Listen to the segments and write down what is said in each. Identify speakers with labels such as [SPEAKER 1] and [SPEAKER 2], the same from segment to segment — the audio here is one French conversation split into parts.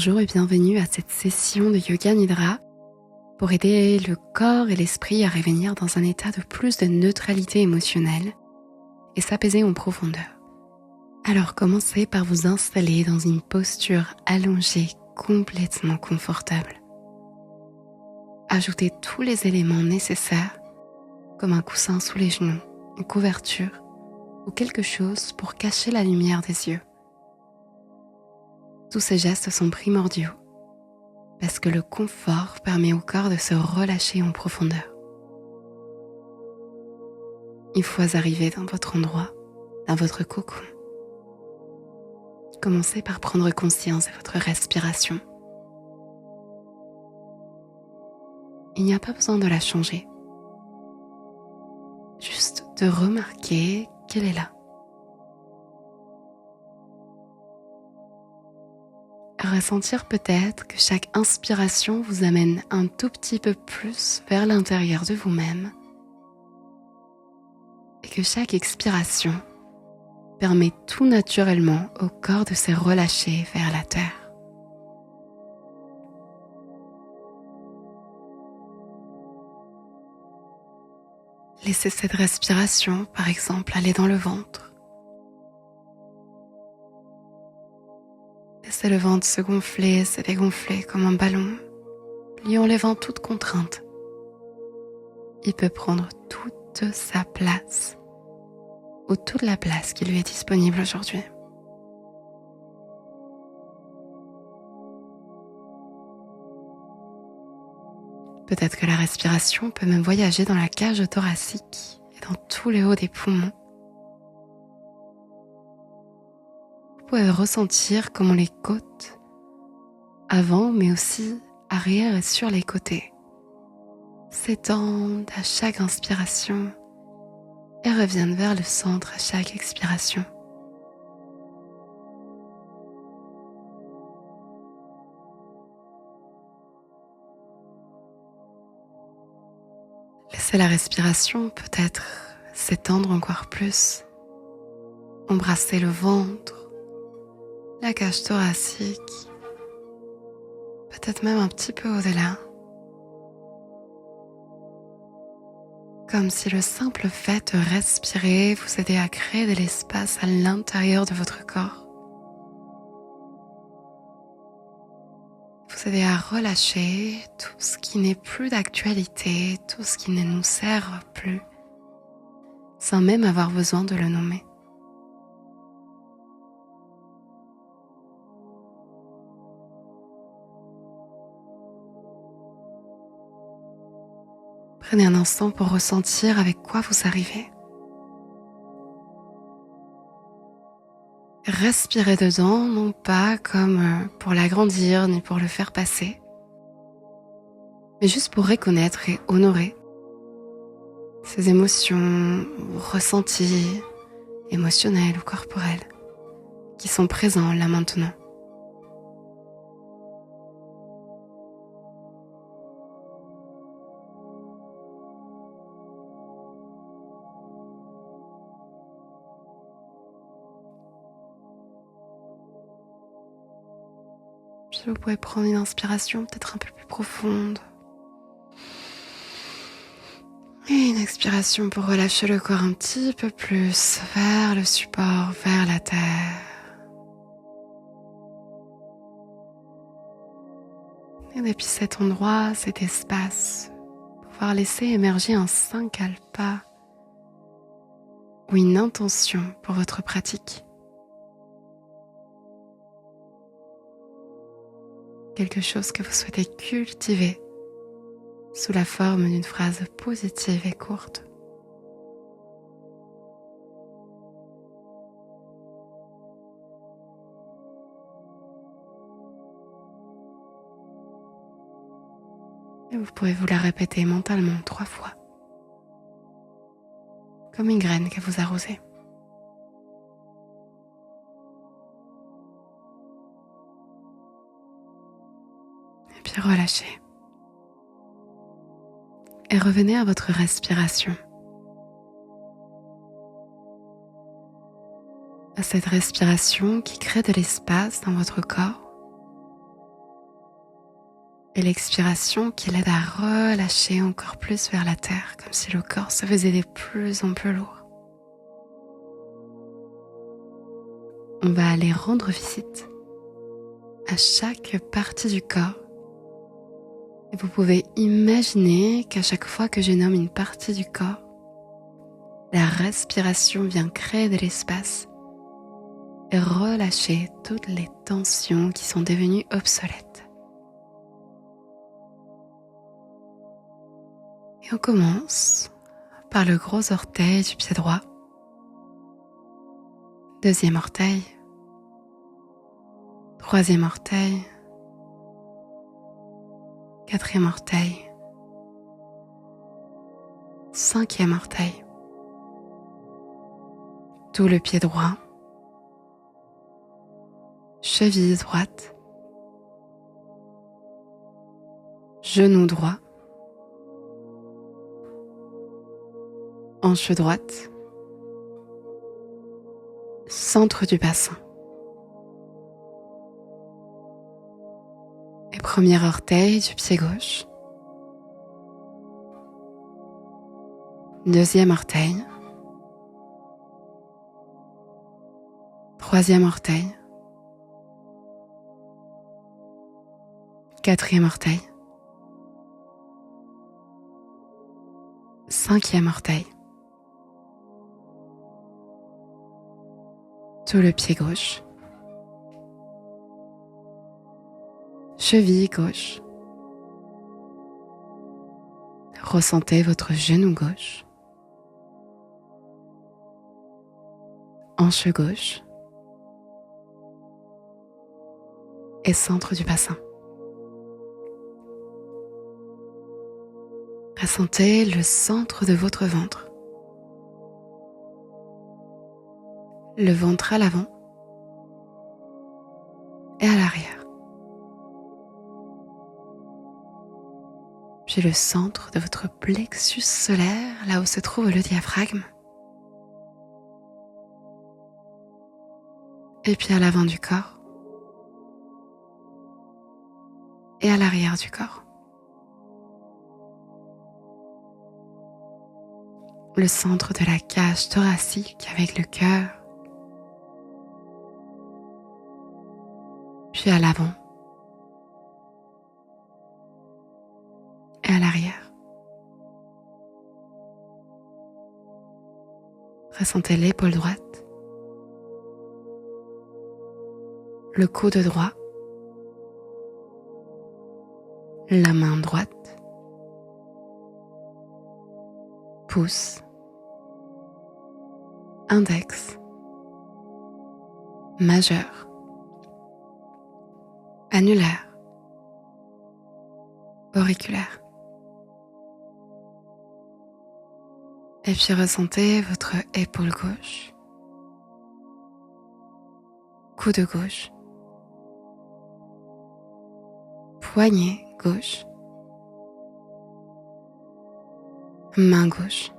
[SPEAKER 1] Bonjour et bienvenue à cette session de Yoga Nidra pour aider le corps et l'esprit à revenir dans un état de plus de neutralité émotionnelle et s'apaiser en profondeur. Alors commencez par vous installer dans une posture allongée complètement confortable. Ajoutez tous les éléments nécessaires comme un coussin sous les genoux, une couverture ou quelque chose pour cacher la lumière des yeux. Tous ces gestes sont primordiaux parce que le confort permet au corps de se relâcher en profondeur. Une fois arrivé dans votre endroit, dans votre cocon, commencez par prendre conscience de votre respiration. Il n'y a pas besoin de la changer, juste de remarquer qu'elle est là. Ressentir peut-être que chaque inspiration vous amène un tout petit peu plus vers l'intérieur de vous-même et que chaque expiration permet tout naturellement au corps de se relâcher vers la terre. Laissez cette respiration, par exemple, aller dans le ventre. Laissez le ventre se gonfler, se dégonfler comme un ballon, lui enlevant toute contrainte. Il peut prendre toute sa place, ou toute la place qui lui est disponible aujourd'hui. Peut-être que la respiration peut même voyager dans la cage thoracique et dans tout le haut des poumons. Vous pouvez ressentir comment les côtes, avant mais aussi arrière et sur les côtés, s'étendent à chaque inspiration et reviennent vers le centre à chaque expiration. Laissez la respiration peut-être s'étendre encore plus, embrasser le ventre, la cage thoracique, peut-être même un petit peu au-delà. Comme si le simple fait de respirer vous aidait à créer de l'espace à l'intérieur de votre corps. Vous aidez à relâcher tout ce qui n'est plus d'actualité, tout ce qui ne nous sert plus, sans même avoir besoin de le nommer. Prenez un instant pour ressentir avec quoi vous arrivez. Respirez dedans, non pas comme pour l'agrandir ni pour le faire passer, mais juste pour reconnaître et honorer ces émotions ou ressentis émotionnels ou corporels qui sont présents là maintenant. Puis vous pouvez prendre une inspiration peut-être un peu plus profonde. Et une expiration pour relâcher le corps un petit peu plus vers le support, vers la terre. Et depuis cet endroit, cet espace, pouvoir laisser émerger un sankalpa ou une intention pour votre pratique. Quelque chose que vous souhaitez cultiver sous la forme d'une phrase positive et courte. Et vous pouvez vous la répéter mentalement 3 fois, comme une graine que vous arrosez. Et puis relâchez. Et revenez à votre respiration. À cette respiration qui crée de l'espace dans votre corps Et l'expiration qui l'aide à relâcher encore plus vers la terre, comme si le corps se faisait de plus en plus lourd. On va aller rendre visite à chaque partie du corps. Et vous pouvez imaginer qu'à chaque fois que je nomme une partie du corps, la respiration vient créer de l'espace et relâcher toutes les tensions qui sont devenues obsolètes. Et on commence par le gros orteil du pied droit, deuxième orteil, troisième orteil, quatrième orteil, cinquième orteil, tout le pied droit, cheville droite, genou droit, hanche droite, centre du bassin. Et premier orteil du pied gauche, deuxième orteil, troisième orteil, quatrième orteil, cinquième orteil, tout le pied gauche, cheville gauche, ressentez votre genou gauche, hanche gauche et centre du bassin. Ressentez le centre de votre ventre, le ventre à l'avant et à l'arrière, puis le centre de votre plexus solaire, là où se trouve le diaphragme, et puis à l'avant du corps et à l'arrière du corps. Le centre de la cage thoracique avec le cœur, puis à l'avant et à l'arrière. Ressentez l'épaule droite, le coude droit, la main droite, pouce, index, majeur, annulaire, auriculaire. Et puis ressentez votre épaule gauche, coude gauche, poignet gauche, main gauche,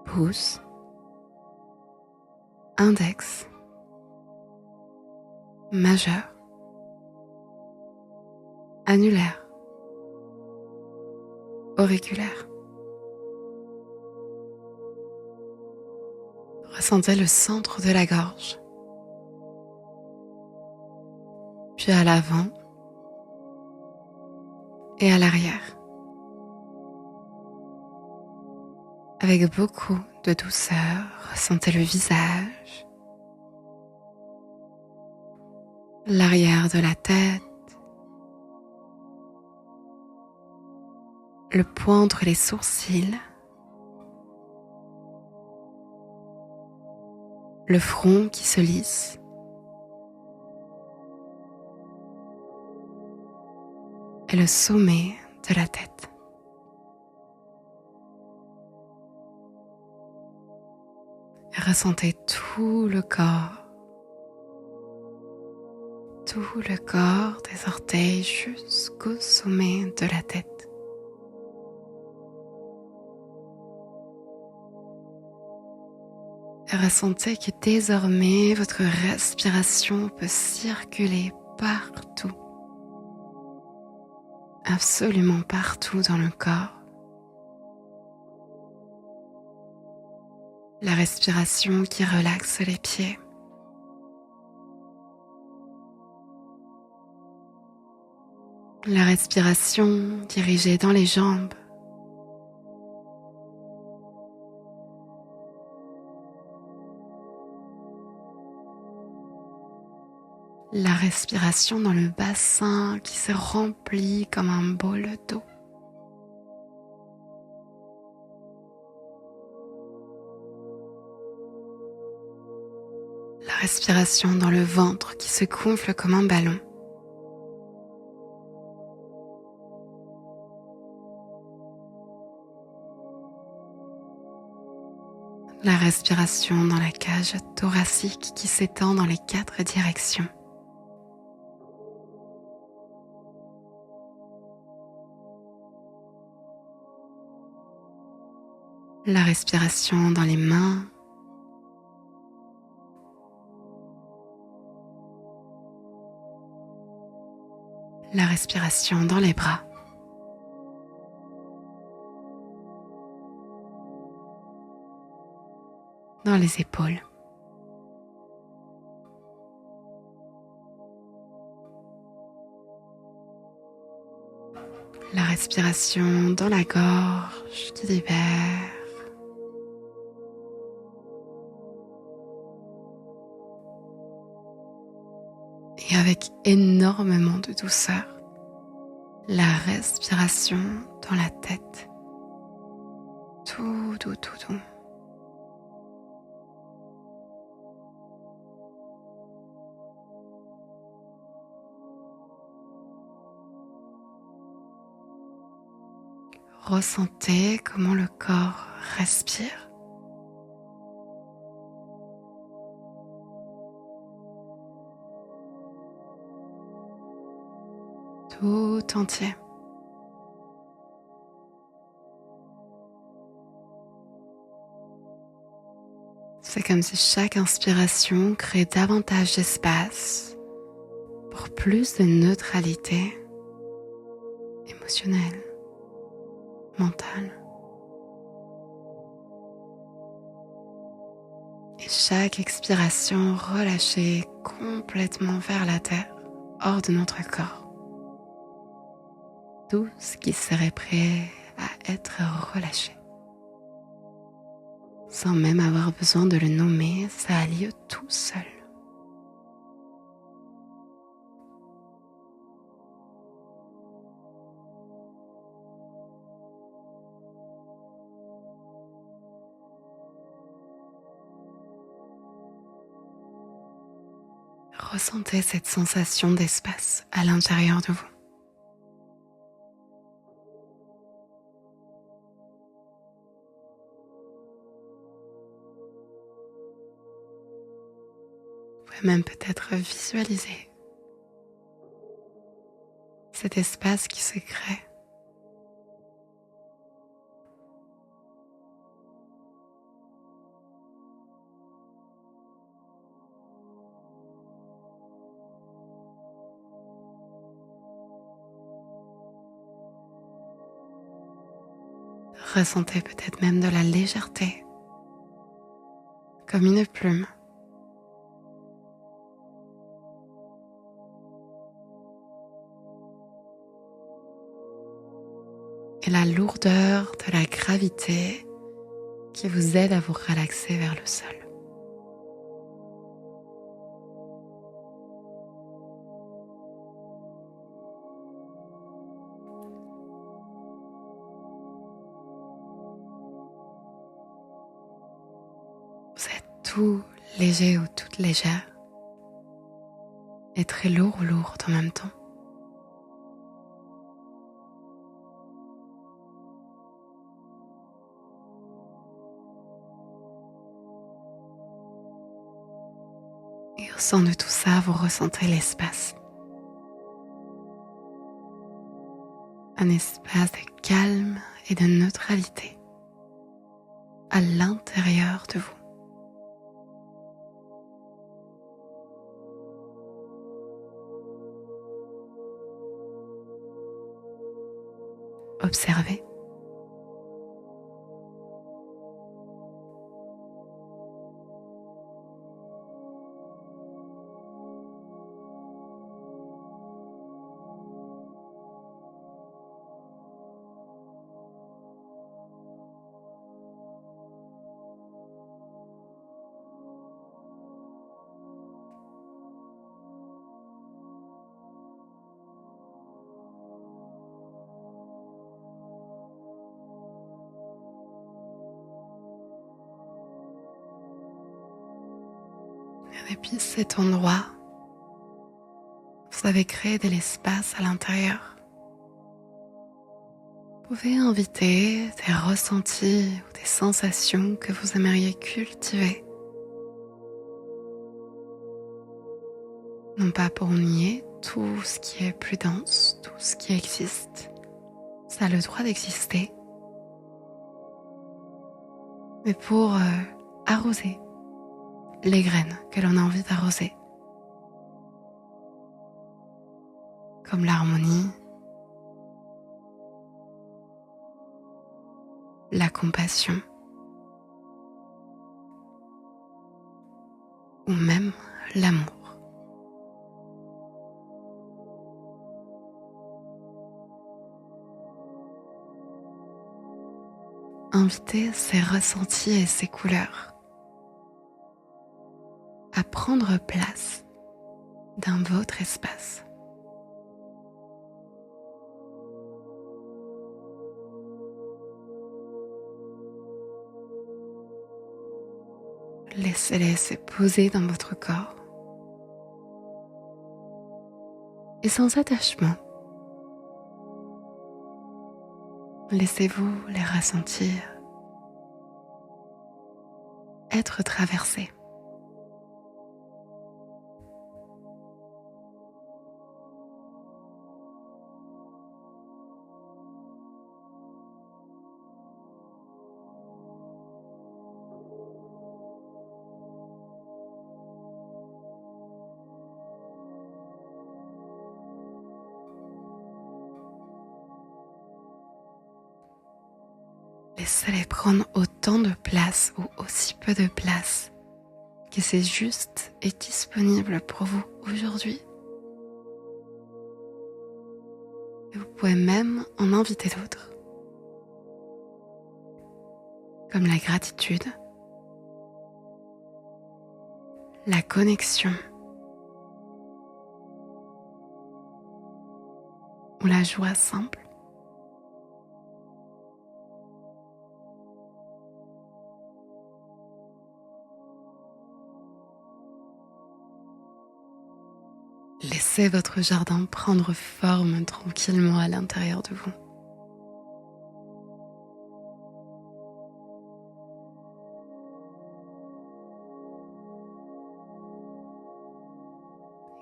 [SPEAKER 1] pouce, index, majeur, annulaire, auriculaire. Ressentez le centre de la gorge, puis à l'avant et à l'arrière. Avec beaucoup de douceur, ressentez le visage, l'arrière de la tête, le point entre les sourcils, le front qui se lisse, et le sommet de la tête. Et ressentez tout le corps des orteils jusqu'au sommet de la tête. Et ressentez que désormais votre respiration peut circuler partout absolument partout dans le corps. La respiration qui relaxe les pieds. La respiration dirigée dans les jambes. La respiration dans le bassin qui se remplit comme un bol d'eau. La respiration dans le ventre qui se gonfle comme un ballon. La respiration dans la cage thoracique qui s'étend dans les 4 directions. La respiration dans les mains. La respiration dans les bras. Dans les épaules. La respiration dans la gorge qui libère. Et avec énormément de douceur, la respiration dans la tête. Tout doux, tout doux. Ressentez comment le corps respire. Tout entier. C'est comme si chaque inspiration crée davantage d'espace pour plus de neutralité émotionnelle, mentale. Et chaque expiration relâchée complètement vers la terre, hors de notre corps. Tout ce qui serait prêt à être relâché. Sans même avoir besoin de le nommer, ça a lieu tout seul. Ressentez cette sensation d'espace à l'intérieur de vous. Vous pouvez même peut-être visualiser cet espace qui se crée. Ressentez peut-être même de la légèreté, comme une plume. Et la lourdeur de la gravité qui vous aide à vous relaxer vers le sol. Vous êtes tout léger ou toute légère et très lourd ou lourde en même temps. Et au sein de tout ça, vous ressentez l'espace. Un espace de calme et de neutralité à l'intérieur de vous. observer. Et depuis cet endroit, vous avez créé de l'espace à l'intérieur. Vous pouvez inviter des ressentis ou des sensations que vous aimeriez cultiver. Non pas pour nier tout ce qui est plus dense, tout ce qui existe. Ça a le droit d'exister. Mais pour arroser les graines que l'on a envie d'arroser. Comme l'harmonie, la compassion ou même l'amour. Invitez ces ressentis et ces couleurs à prendre place dans votre espace. Laissez-les se poser dans votre corps et sans attachement. Laissez-vous les ressentir, être traversés. Laissez-les prendre autant de place ou aussi peu de place que c'est juste et disponible pour vous aujourd'hui. Et vous pouvez même en inviter d'autres, comme la gratitude, la connexion ou la joie simple. Laissez votre jardin prendre forme tranquillement à l'intérieur de vous.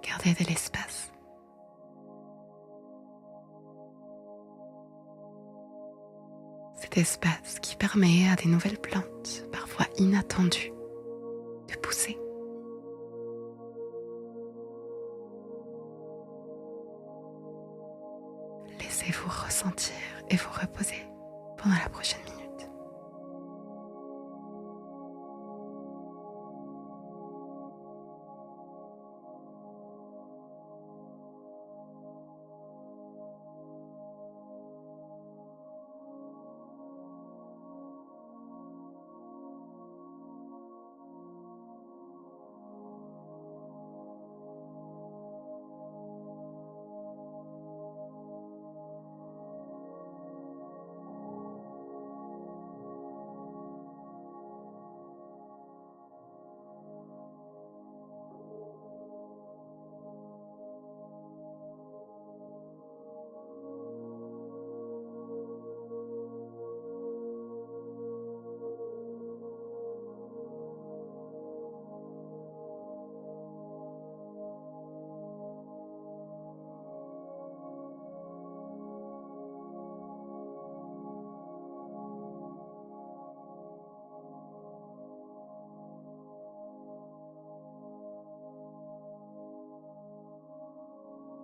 [SPEAKER 1] Gardez de l'espace. Cet espace qui permet à des nouvelles plantes, parfois inattendues, de pousser. Laissez-vous ressentir et vous reposer pendant la prochaine minute.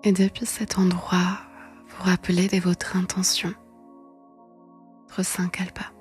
[SPEAKER 1] Et depuis cet endroit, vous rappelez de votre intention votre sein cale pas.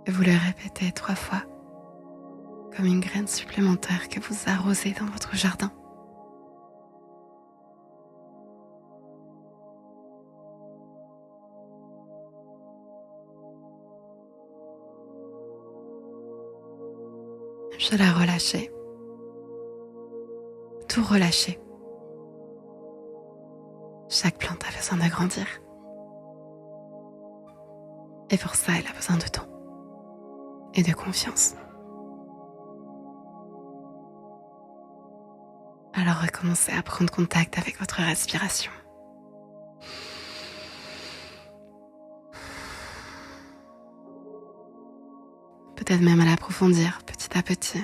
[SPEAKER 1] Et vous le répétez 3 fois, comme une graine supplémentaire que vous arrosez dans votre jardin. Je la relâchez. Tout relâcher. Chaque plante a besoin de grandir. Et pour ça, elle a besoin de temps et de confiance. Alors recommencez à prendre contact avec votre respiration. Peut-être même à l'approfondir petit à petit.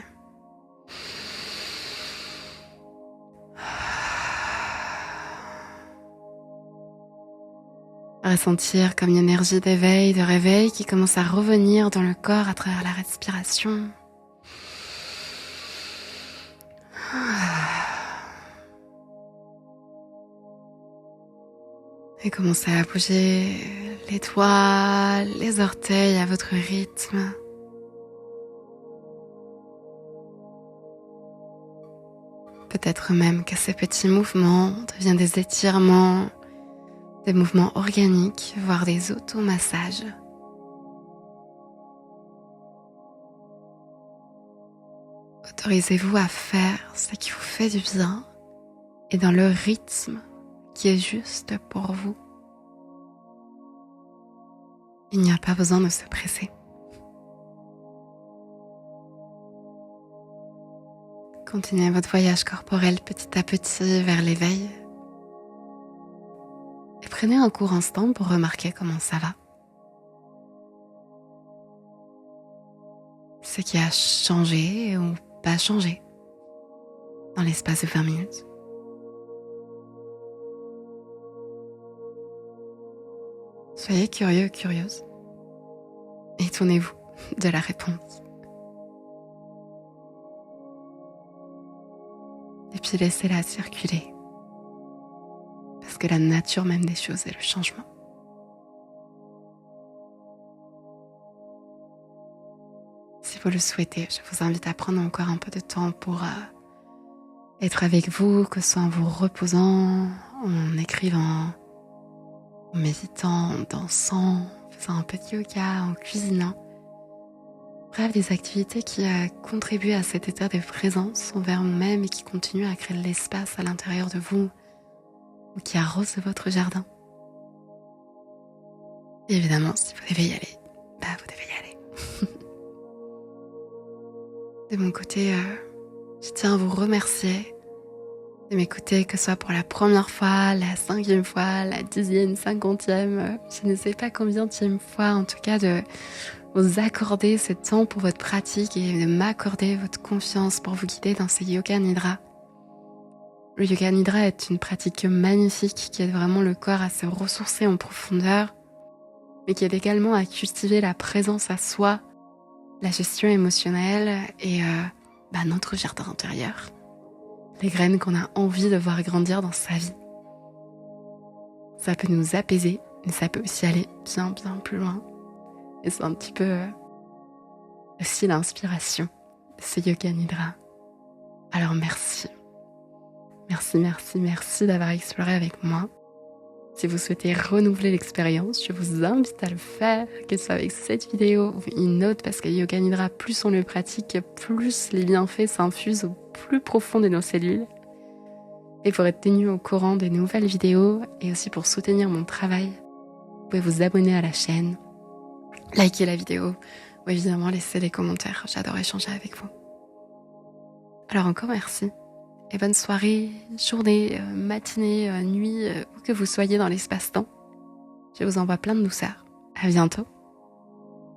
[SPEAKER 1] Ressentir comme une énergie d'éveil, de réveil qui commence à revenir dans le corps à travers la respiration. Et commencez à bouger les doigts, les orteils à votre rythme. Peut-être même que ces petits mouvements deviennent des étirements, des mouvements organiques, voire des automassages. Autorisez-vous à faire ce qui vous fait du bien et dans le rythme qui est juste pour vous. Il n'y a pas besoin de se presser. Continuez votre voyage corporel petit à petit vers l'éveil. Et prenez un court instant pour remarquer comment ça va. Ce qui a changé ou pas changé dans l'espace de 20 minutes. Soyez curieux, curieuse. Étonnez-vous de la réponse. Et puis laissez-la circuler. Parce que la nature même des choses est le changement. Si vous le souhaitez, je vous invite à prendre encore un peu de temps pour être avec vous, que ce soit en vous reposant, en écrivant, en méditant, en dansant, en faisant un peu de yoga, en cuisinant. Bref, des activités qui contribuent à cet état de présence envers vous-même et qui continuent à créer de l'espace à l'intérieur de vous ou qui arrosent votre jardin. Et évidemment, si vous devez y aller, vous devez y aller. De mon côté, je tiens à vous remercier de m'écouter, que ce soit pour la première fois, la 5e fois, la 10e, 50e, je ne sais pas combienième fois, en tout cas de vous accorder ce temps pour votre pratique et de m'accorder votre confiance pour vous guider dans ce yoga nidra. Le yoga nidra est une pratique magnifique qui aide vraiment le corps à se ressourcer en profondeur, mais qui aide également à cultiver la présence à soi, la gestion émotionnelle et notre jardin intérieur. Les graines qu'on a envie de voir grandir dans sa vie. Ça peut nous apaiser, mais ça peut aussi aller bien plus loin. Et c'est un petit peu aussi l'inspiration de ce yoga nidra. Alors merci. Merci d'avoir exploré avec moi. Si vous souhaitez renouveler l'expérience, je vous invite à le faire, que ce soit avec cette vidéo ou une autre, parce que yoga nidra, plus on le pratique, plus les bienfaits s'infusent au plus profond de nos cellules. Et pour être tenu au courant des nouvelles vidéos et aussi pour soutenir mon travail, vous pouvez vous abonner à la chaîne, liker la vidéo ou évidemment laisser des commentaires. J'adore échanger avec vous. Alors encore merci et bonne soirée, journée, matinée, nuit, où que vous soyez dans l'espace-temps. Je vous envoie plein de douceur. À bientôt.